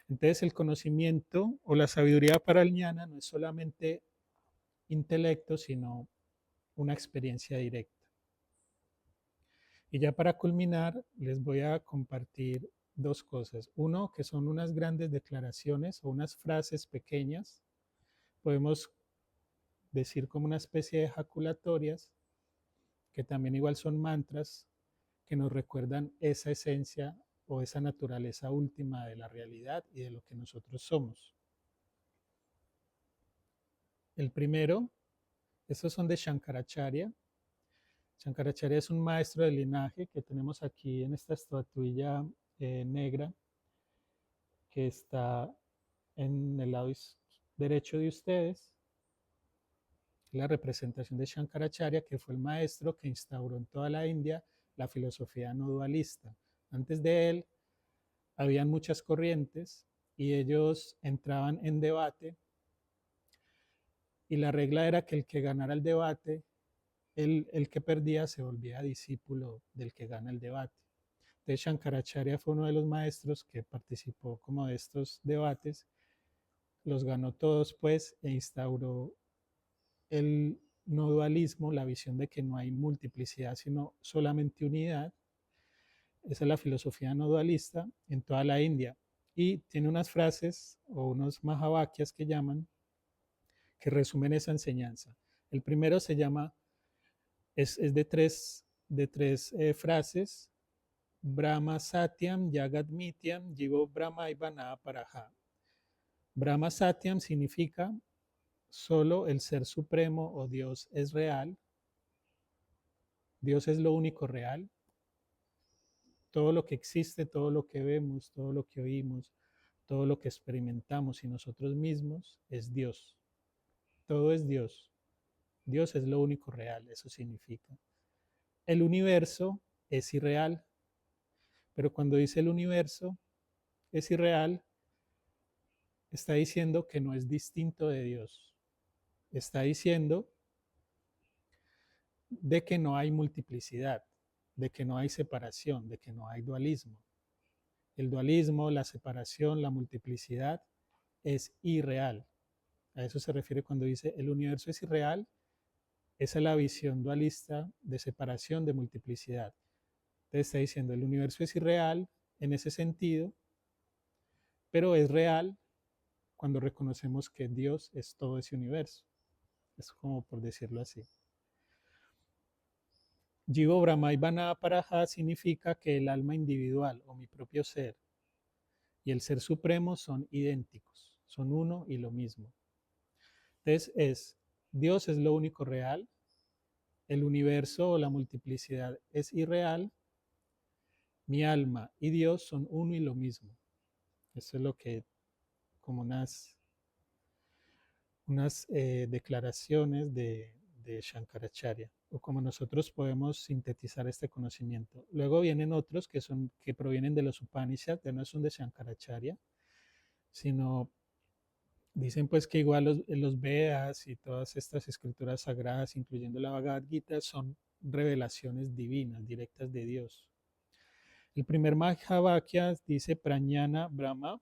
Entonces el conocimiento o la sabiduría para el ñana no es solamente intelecto, sino una experiencia directa. Y ya para culminar, les voy a compartir dos cosas. Uno, que son unas grandes declaraciones o unas frases pequeñas, podemos decir como una especie de ejaculatorias, que también igual son mantras, que nos recuerdan esa esencia o esa naturaleza última de la realidad y de lo que nosotros somos. El primero, estos son de Shankaracharya. Shankaracharya es un maestro del linaje que tenemos aquí en esta estatuilla negra que está en el lado derecho de ustedes. La representación de Shankaracharya, que fue el maestro que instauró en toda la India la filosofía no dualista. Antes de él, habían muchas corrientes y ellos entraban en debate y la regla era que el que ganara el debate, el que perdía se volvía discípulo del que gana el debate. Entonces Shankaracharya fue uno de los maestros que participó como de estos debates, los ganó todos pues e instauró el no dualismo, la visión de que no hay multiplicidad sino solamente unidad. Esa es la filosofía no dualista en toda la India. Y tiene unas frases o unos mahavakyas que llaman, que resumen esa enseñanza. El primero se llama, es de tres frases. Brahma Satyam Jagat Mityam Jivo Brahma Ivana Paraha. Brahma Satyam significa solo el ser supremo o Dios es real. Dios es lo único real. Todo lo que existe, todo lo que vemos, todo lo que oímos, todo lo que experimentamos y nosotros mismos es Dios. Todo es Dios. Dios es lo único real, eso significa. El universo es irreal, pero cuando dice el universo es irreal, está diciendo que no es distinto de Dios. Está diciendo de que no hay multiplicidad, de que no hay separación, de que no hay dualismo. El dualismo, la separación, la multiplicidad es irreal. A eso se refiere cuando dice el universo es irreal. Esa es la visión dualista de separación, de multiplicidad. Entonces está diciendo el universo es irreal en ese sentido, pero es real cuando reconocemos que Dios es todo ese universo. Es como por decirlo así. Jivo Brahma Ivana Paraha significa que el alma individual o mi propio ser y el ser supremo son idénticos, son uno y lo mismo. Entonces Dios es lo único real, el universo o la multiplicidad es irreal, mi alma y Dios son uno y lo mismo. Eso es lo que, como unas declaraciones de Shankaracharya, o como nosotros podemos sintetizar este conocimiento. Luego vienen otros que provienen de los Upanishads, que no son de Shankaracharya, sino dicen pues que igual los Vedas y todas estas escrituras sagradas, incluyendo la Bhagavad Gita, son revelaciones divinas, directas de Dios. El primer Mahavakya dice Prañana Brahma,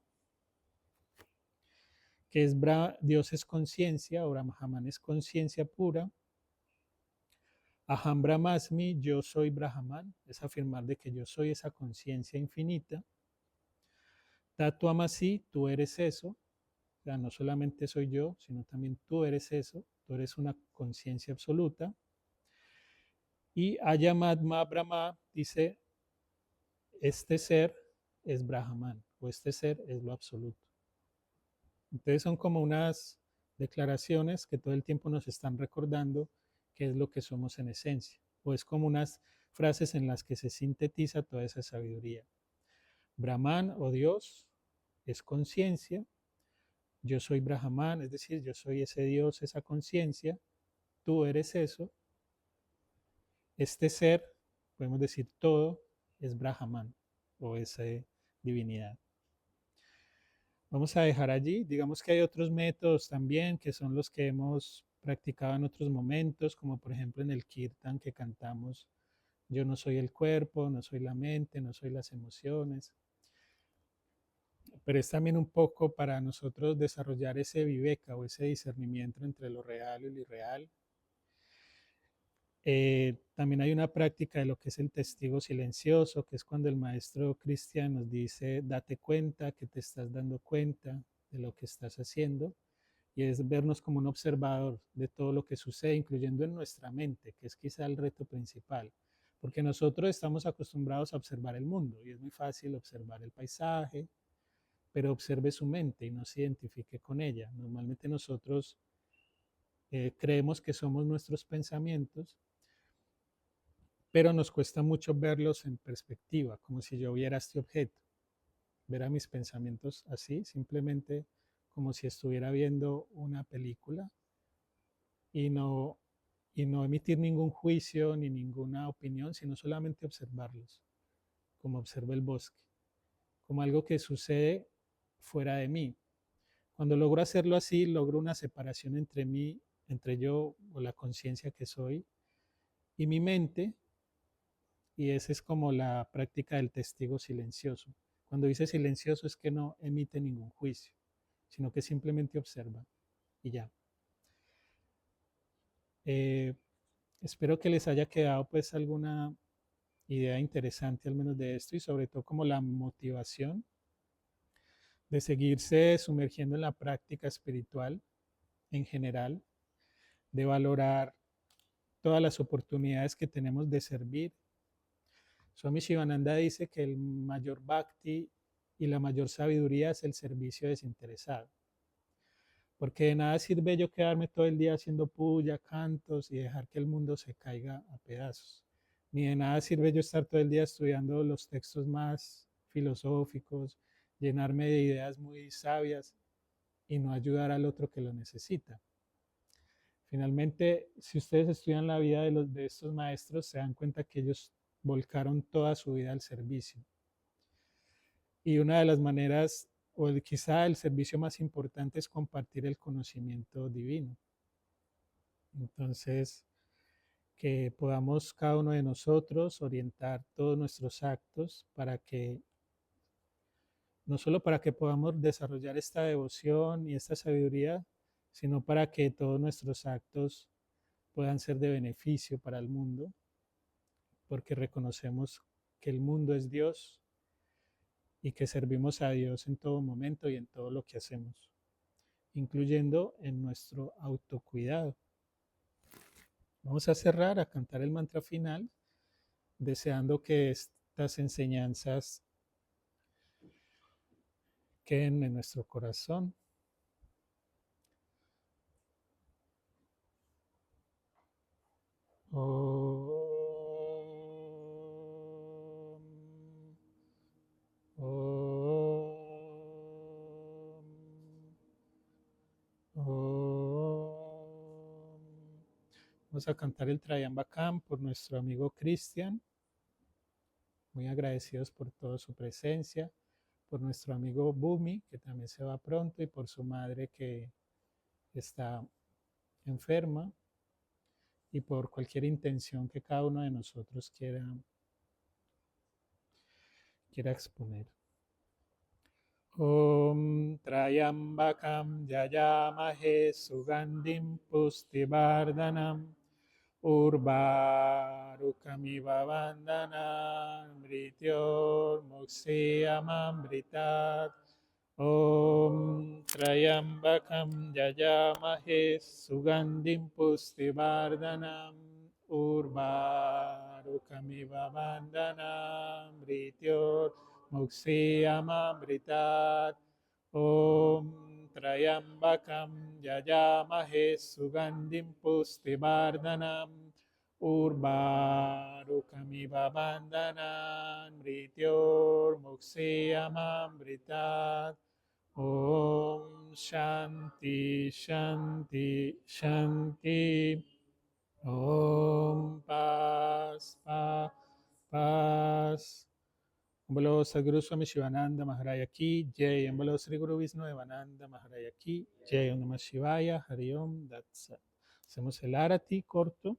que es Dios es conciencia, o Brahman es conciencia pura. Aham Brahmasmi, yo soy Brahman, es afirmar de que yo soy esa conciencia infinita. Tatuamasi, tú eres eso. O sea, no solamente soy yo, sino también tú eres eso. Tú eres una conciencia absoluta. Y Ayamadma Brahma dice, este ser es Brahman o este ser es lo absoluto. Entonces son como unas declaraciones que todo el tiempo nos están recordando qué es lo que somos en esencia, o es como unas frases en las que se sintetiza toda esa sabiduría. Brahman o Dios es conciencia, yo soy Brahman, es decir, yo soy ese Dios, esa conciencia, tú eres eso, este ser, podemos decir todo, es Brahman o esa divinidad. Vamos a dejar allí. Digamos que hay otros métodos también que son los que hemos practicado en otros momentos, como por ejemplo en el kirtan que cantamos, yo no soy el cuerpo, no soy la mente, no soy las emociones. Pero es también un poco para nosotros desarrollar ese viveka o ese discernimiento entre lo real y lo irreal. También hay una práctica de lo que es el testigo silencioso, que es cuando el maestro Cristian nos dice, date cuenta que te estás dando cuenta de lo que estás haciendo, y es vernos como un observador de todo lo que sucede, incluyendo en nuestra mente, que es quizá el reto principal, porque nosotros estamos acostumbrados a observar el mundo, y es muy fácil observar el paisaje, pero observe su mente y no se identifique con ella. Normalmente nosotros creemos que somos nuestros pensamientos, pero nos cuesta mucho verlos en perspectiva, como si yo viera este objeto, ver a mis pensamientos así, simplemente como si estuviera viendo una película y no, y no emitir ningún juicio ni ninguna opinión, sino solamente observarlos, como observo el bosque, como algo que sucede fuera de mí. Cuando logro hacerlo así, logro una separación entre mí, entre yo o la conciencia que soy y mi mente, y esa es como la práctica del testigo silencioso. Cuando dice silencioso es que no emite ningún juicio, sino que simplemente observa y ya. Eh, Espero que les haya quedado pues alguna idea interesante al menos de esto y sobre todo como la motivación de seguirse sumergiendo en la práctica espiritual en general, de valorar todas las oportunidades que tenemos de servir. Swami Shivananda dice que el mayor bhakti y la mayor sabiduría es el servicio desinteresado. Porque de nada sirve yo quedarme todo el día haciendo puya, cantos y dejar que el mundo se caiga a pedazos. Ni de nada sirve yo estar todo el día estudiando los textos más filosóficos, llenarme de ideas muy sabias y no ayudar al otro que lo necesita. Finalmente, si ustedes estudian la vida de estos maestros, se dan cuenta que ellos volcaron toda su vida al servicio. Y una de las maneras, o quizá el servicio más importante, es compartir el conocimiento divino. Entonces, que podamos cada uno de nosotros orientar todos nuestros actos para que, no solo para que podamos desarrollar esta devoción y esta sabiduría, sino para que todos nuestros actos puedan ser de beneficio para el mundo, porque reconocemos que el mundo es Dios y que servimos a Dios en todo momento y en todo lo que hacemos, incluyendo en nuestro autocuidado. Vamos a cerrar, a cantar el mantra final, deseando que estas enseñanzas queden en nuestro corazón. Om, Om, Om. Vamos a cantar el Trayambakam por nuestro amigo Cristian. Muy agradecidos por toda su presencia, por nuestro amigo Bumi, que también se va pronto, y por su madre que está enferma, y por cualquier intención que cada uno de nosotros quiera exponer. Om Trayambakam Yayamahe Sugandhim Pustivardanam Urvarukamiva Vandanam Mrityor Muksiyamamritat Om Trayambakam Yayamahe Sugandhim Pustivardanam Urvarukamiva Vandanam Rityor Muksiyamamritat Om Trayambakam Yayamahe Sugandim Pustivardanam Urvarukamiva Vandanam Rityor Muksiyamamritat Om Shanti Shanti Shanti Om Paz Paz Paz. Bolo Sadhguru Swami Shivananda Maharaj Ki Jai. Bolo Sri Guru Vishnu Devananda Maharaj Ki Jai. Om Namah Shivaya. Hari Om. That's it. Hacemos el arati corto.